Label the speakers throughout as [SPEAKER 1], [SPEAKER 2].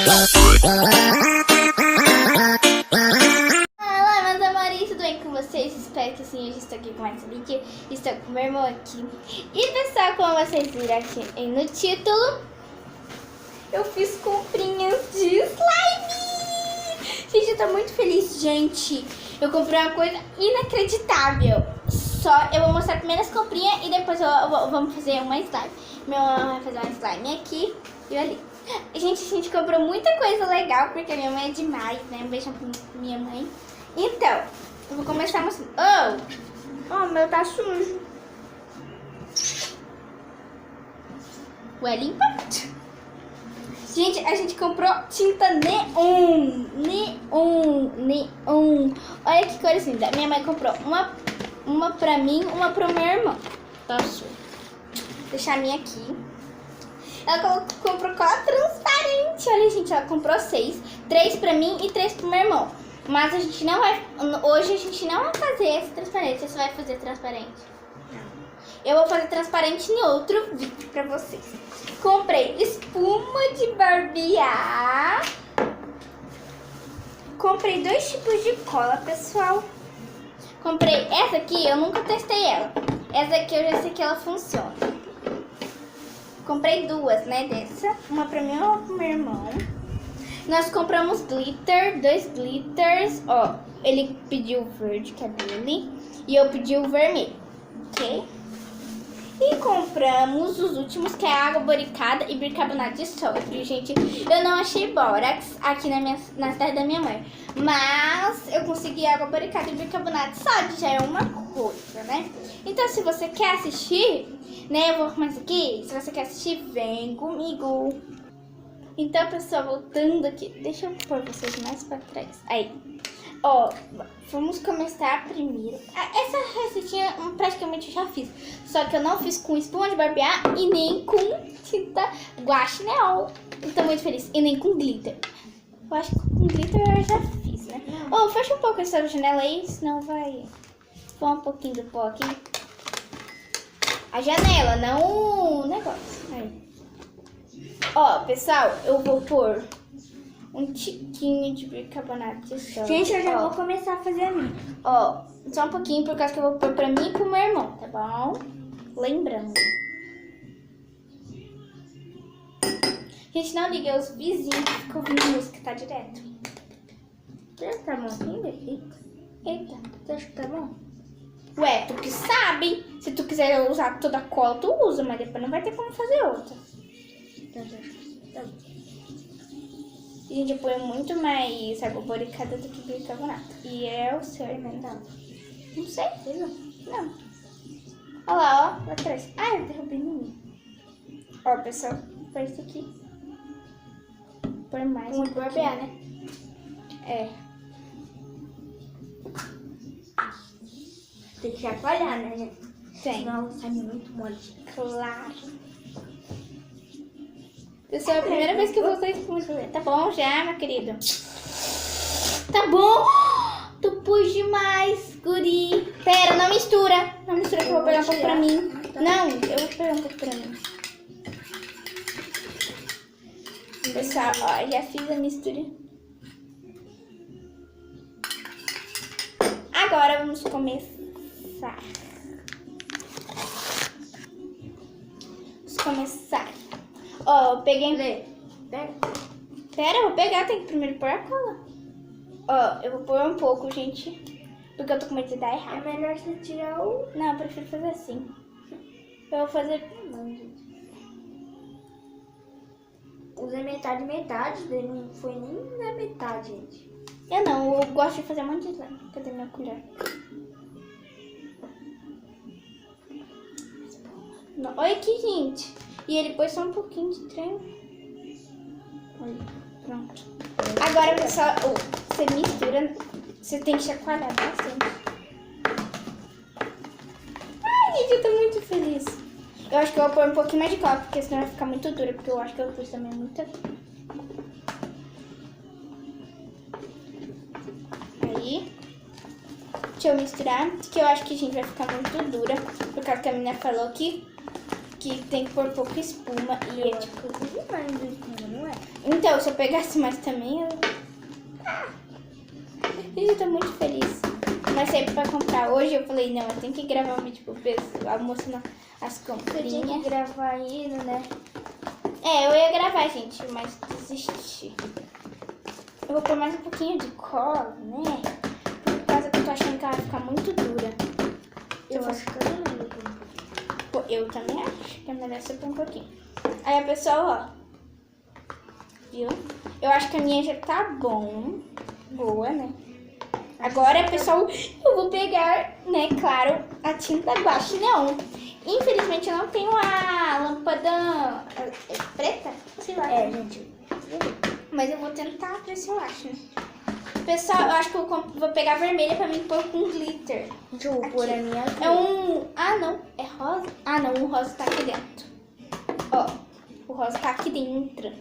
[SPEAKER 1] Olá, meus amores, tudo bem com vocês? Espero que sim, hoje estou aqui com mais um vídeo. Estou com meu irmão aqui. E pessoal, como vocês viram aqui no título, eu fiz comprinhas de slime. Gente, eu tô muito feliz, gente. Eu comprei uma coisa inacreditável. Só eu vou mostrar primeiro as comprinhas e depois vamos fazer uma slime. Meu irmão vai fazer uma slime aqui e ali. Gente, a gente comprou muita coisa legal, porque minha mãe é demais, né? Um beijo pra minha mãe. Então, eu vou começar mostrando. Oh, meu tá sujo. Ué, limpa? Gente, a gente comprou tinta neon. Neon. Olha que cores lindas. Minha mãe comprou uma pra mim, uma pro meu irmão. Tá sujo. Vou deixar a minha aqui. Ela comprou cola transparente. Olha, gente, ela comprou 6. 3 pra mim e 3 pro meu irmão. Mas a gente não vai... Hoje a gente não vai fazer esse transparente. Você vai fazer transparente? Não. Eu vou fazer transparente em outro vídeo pra vocês. Comprei espuma de barbear. Comprei 2 tipos de cola, pessoal. Comprei essa aqui, eu nunca testei ela. Essa aqui eu já sei que ela funciona. Comprei 2, né, dessa. Uma pra mim e uma pro meu irmão. Nós compramos glitter, 2 glitters. Ó, ele pediu o verde, que é dele. E eu pedi o vermelho, ok? E compramos os últimos, que é água boricada e bicarbonato de sódio. Gente, eu não achei bórax aqui na cidade da minha mãe. Mas eu consegui água boricada e bicarbonato de sódio, já é uma coisa, né? Então, se você quer assistir, né, eu vou arrumar isso aqui. Se você quer assistir, vem comigo. Então, pessoal, voltando aqui, deixa eu pôr vocês mais pra trás. Aí, ó, vamos começar primeiro. Essa receitinha praticamente eu já fiz. Só que eu não fiz com espuma de barbear e nem com tinta guache neon. Eu tô muito feliz. E nem com glitter. Eu acho que com glitter eu já fiz, né? Ó, fecha um pouco essa janela aí, senão vai... Põe um pouquinho do pó aqui. A janela, não o negócio. Aí. Ó, pessoal, eu vou pôr um tiquinho de bicarbonato de sódio.
[SPEAKER 2] Gente, eu já vou começar a fazer a minha.
[SPEAKER 1] Ó, só um pouquinho, por causa que eu vou pôr pra mim e pro meu irmão, tá bom? Lembrando. Gente, não liga, os vizinhos que ficam ouvindo música, tá direto.
[SPEAKER 2] Tá bom ainda?
[SPEAKER 1] Eita.
[SPEAKER 2] Você acha que tá bom?
[SPEAKER 1] Ué, tu que sabe. Se tu quiser usar toda a cola, tu usa, mas depois não vai ter como fazer outra.
[SPEAKER 2] Tá bom.
[SPEAKER 1] E a gente põe muito mais água boricada do que bicarbonato. E é o seu, né? Não sei. Não. Olha lá, ó. Lá atrás. Ah, eu derrubei no mim. Ó, pessoal. Põe isso aqui. Põe mais.
[SPEAKER 2] Muito barbear, né?
[SPEAKER 1] É.
[SPEAKER 2] Tem que chacoalhar, né, gente?
[SPEAKER 1] Tem.
[SPEAKER 2] Senão sai muito mole.
[SPEAKER 1] Claro. Pessoal, é a primeira vez que eu vou usar espuma. Tá bom já, meu querido? Tá bom? Tu pus demais, guri. Pera, não mistura. Não mistura que eu vou pegar um pouco pra mim. Não, eu vou pegar um pouco pra mim. Pessoal, ó, já fiz a mistura. Agora vamos começar. Vamos começar. Ó, eu peguei... Pera, eu vou pegar, tem que primeiro pôr a cola. Ó, eu vou pôr um pouco, gente. Porque eu tô com medo de dar errado.
[SPEAKER 2] É melhor você tirar o...
[SPEAKER 1] Não, eu prefiro fazer assim. Eu vou fazer...
[SPEAKER 2] Não, gente. Usei metade, daí não foi nem na metade, gente.
[SPEAKER 1] Eu não, eu gosto de fazer um monte de slime. Cadê minha colher? Não, olha aqui, gente. E ele pôs só um pouquinho de trem. Olha, pronto. Agora, pessoal, você mistura. Você tem que chacoalhar bastante. Ai, gente, eu tô muito feliz. Eu acho que eu vou pôr um pouquinho mais de cola, porque senão vai ficar muito dura. Porque eu acho que eu pus também muita. Aí. Deixa eu misturar, que eu acho que a gente vai ficar muito dura. Por causa que a menina falou que tem que pôr pouca espuma. E é tipo...
[SPEAKER 2] Mais de espuma, não é?
[SPEAKER 1] Então, se eu pegasse mais também, eu... Eu tô muito feliz. Mas sempre pra comprar hoje, eu falei, não, eu tenho que gravar um vídeo pro pessoal mostrando as
[SPEAKER 2] Eu tinha
[SPEAKER 1] comprinhas.
[SPEAKER 2] que gravar indo, né?
[SPEAKER 1] É, eu ia gravar, gente, mas desisti. Eu vou pôr mais um pouquinho de cola, né? Por causa que eu tô achando que ela vai ficar muito dura.
[SPEAKER 2] Eu acho que eu não lembro como.
[SPEAKER 1] Pô, eu também acho que é melhor você pôr um pouquinho. Aí a pessoa, ó. Viu? Eu acho que a minha já tá boa, né? Agora, pessoal, eu vou pegar, né, claro, a tinta guache neon. Infelizmente, eu não tenho a lâmpada preta, sei lá.
[SPEAKER 2] É, gente.
[SPEAKER 1] Mas eu vou tentar ver se eu acho, né? Pessoal, eu acho que eu vou pegar a vermelha pra mim pôr com glitter.
[SPEAKER 2] Deixa eu pôr a minha aqui.
[SPEAKER 1] É um... Ah, não. É rosa? Ah, não. O rosa tá aqui dentro. Ó. O rosa tá aqui dentro.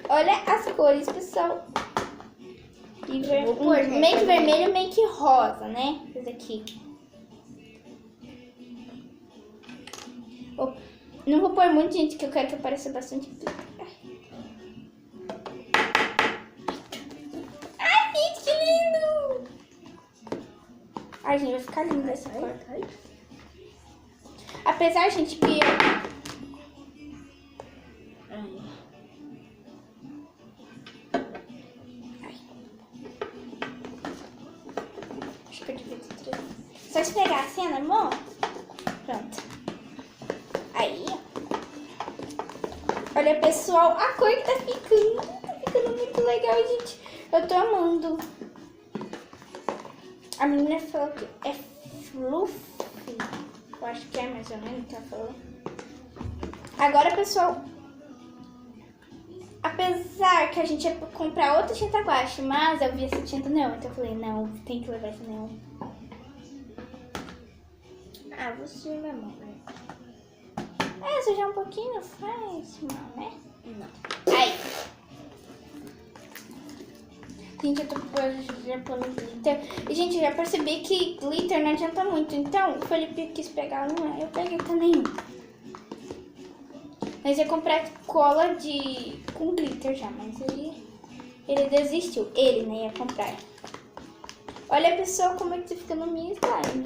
[SPEAKER 1] Olha as cores, pessoal. E
[SPEAKER 2] Vou pôr, gente,
[SPEAKER 1] meio que
[SPEAKER 2] também.
[SPEAKER 1] vermelho, meio que rosa, né? Esse aqui. Ó, não vou pôr muito, gente, que eu quero que apareça bastante glitter. Ai, gente, que lindo! Ai, gente, vai ficar lindo essa cor. Apesar, gente, que eu... Acho que eu devia ter trazido. Só esfregar assim, né, amor? Pronto. Aí, ó. Olha, pessoal, a cor que tá ficando. Tá ficando muito legal, gente. Eu tô amando. A menina falou que é fluffy. Eu acho que é mais ou menos que ela falou. Agora, pessoal, apesar que a gente ia comprar outra tinta guache, mas eu vi essa tinta neon, então eu falei, não, tem que levar essa neon.
[SPEAKER 2] Ah, vou sujar minha mão, né?
[SPEAKER 1] É, sujar um pouquinho não faz mal, né?
[SPEAKER 2] Não.
[SPEAKER 1] Aí. Gente, eu tô já pondo glitter. E, gente, eu já percebi que glitter não adianta muito. Então, o Felipe quis pegar um, eu peguei também um. Mas eu comprei cola com glitter já, mas ele desistiu. Ele, né, ia comprar. Olha, pessoal, como é que tá ficando o minha slime.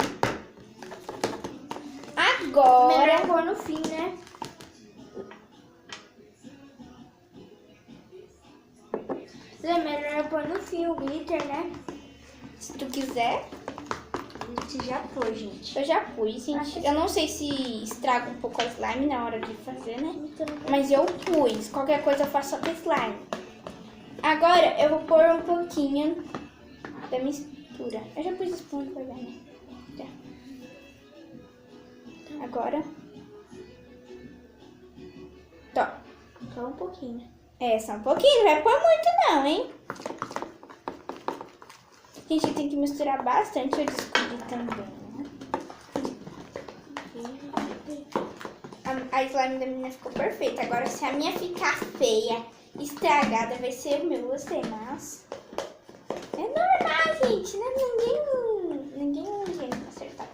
[SPEAKER 1] Agora...
[SPEAKER 2] Melhor pôr no fim, né? É melhor pôr no fim o glitter, né?
[SPEAKER 1] Se tu quiser,
[SPEAKER 2] A gente já pôs, gente.
[SPEAKER 1] eu já pus, gente. Eu não sei se estraga um pouco a slime na hora de fazer, né? Mas eu pus. Qualquer coisa eu faço só com slime. Agora eu vou pôr um pouquinho da mistura. Eu já pus espuma pra ver, né? Já. Agora. Tó.
[SPEAKER 2] Só um pouquinho.
[SPEAKER 1] É, só um pouquinho. Não vai pôr muito não, hein? Gente, tem que misturar bastante. Eu descobri também, né? A slime da menina ficou perfeita. Agora, se a minha ficar feia, estragada, vai ser o meu. Gostei, mas... É normal, gente. Né? Ninguém vai acertar.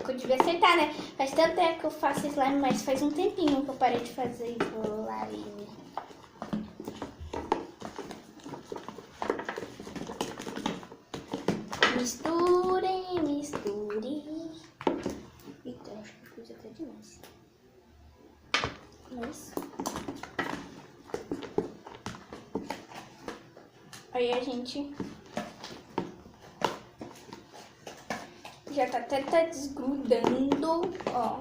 [SPEAKER 1] Eu devia acertar, né? Faz tanto tempo que eu faço slime, mas faz um tempinho que eu parei de fazer slime. Misture. Eita, acho que pus até demais. Mas... Aí a gente... Já tá até desgrudando, ó.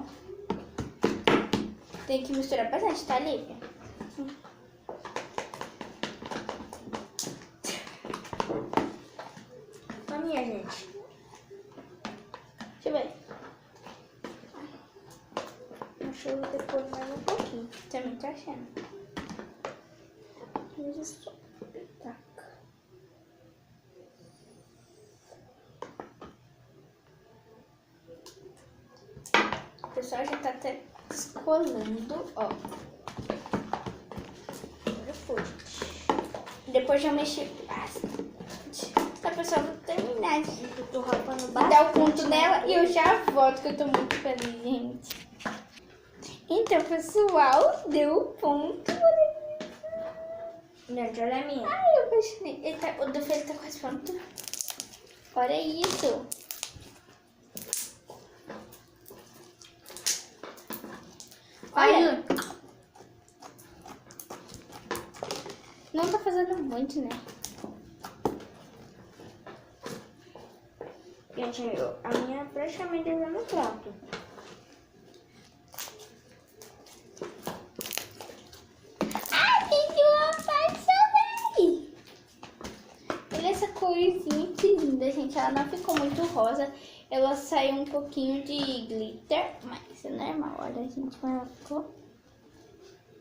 [SPEAKER 1] Tem que misturar bastante, tá, Lívia?
[SPEAKER 2] A minha, gente.
[SPEAKER 1] Deixa eu ver.
[SPEAKER 2] Acho que eu vou ter que pôr mais um pouquinho.
[SPEAKER 1] Também tô achando.
[SPEAKER 2] Isso. Tá.
[SPEAKER 1] O pessoal já tá até descolando, ó.
[SPEAKER 2] Agora foi, gente.
[SPEAKER 1] Depois já mexi bastante. A pessoa vai terminar de
[SPEAKER 2] Eu tô rapando
[SPEAKER 1] dar o
[SPEAKER 2] bastante.
[SPEAKER 1] ponto nela e eu já volto, que eu tô muito feliz, gente. Então, pessoal, deu o ponto. Olha
[SPEAKER 2] Gente, olha a minha.
[SPEAKER 1] Ai, eu apaixonei. O do Felipe tá quase pronto. Olha isso. Olha. Não tá fazendo muito, né?
[SPEAKER 2] Gente, a minha praticamente já no prato.
[SPEAKER 1] Ai, gente, eu apaixonei! Olha essa corzinha que linda, gente. Ela não ficou muito rosa. Ela saiu um pouquinho de glitter, mas é normal. Olha, gente, como ela ficou.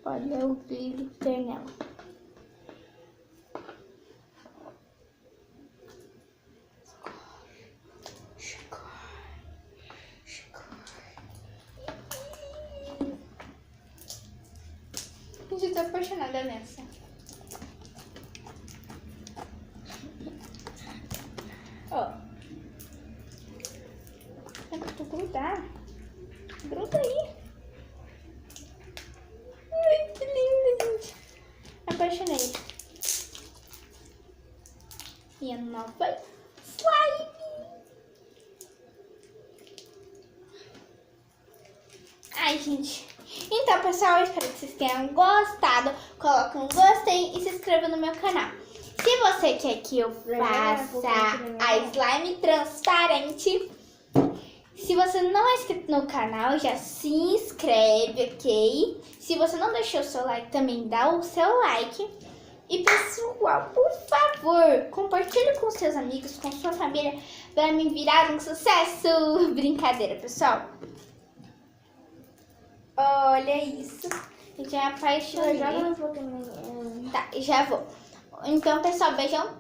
[SPEAKER 1] Olha o glitter nela. Gente, eu tô apaixonada nessa. Ó. É pra tu grudar. Gruda aí. Ai, que linda, gente. Apaixonei. E a nova slime. Ai, gente. Então, pessoal, eu espero que vocês tenham gostado. Coloque um gostei e se inscreva no meu canal. Se você quer que eu faça a slime transparente, se você não é inscrito no canal, já se inscreve, ok? Se você não deixou o seu like, também dá o seu like. E, pessoal, por favor, compartilhe com seus amigos, com sua família, para me virar um sucesso. Brincadeira, pessoal. Olha isso. Eu já me apaixonei.
[SPEAKER 2] Já não vou também.
[SPEAKER 1] Tá, já vou. Então, pessoal, beijão.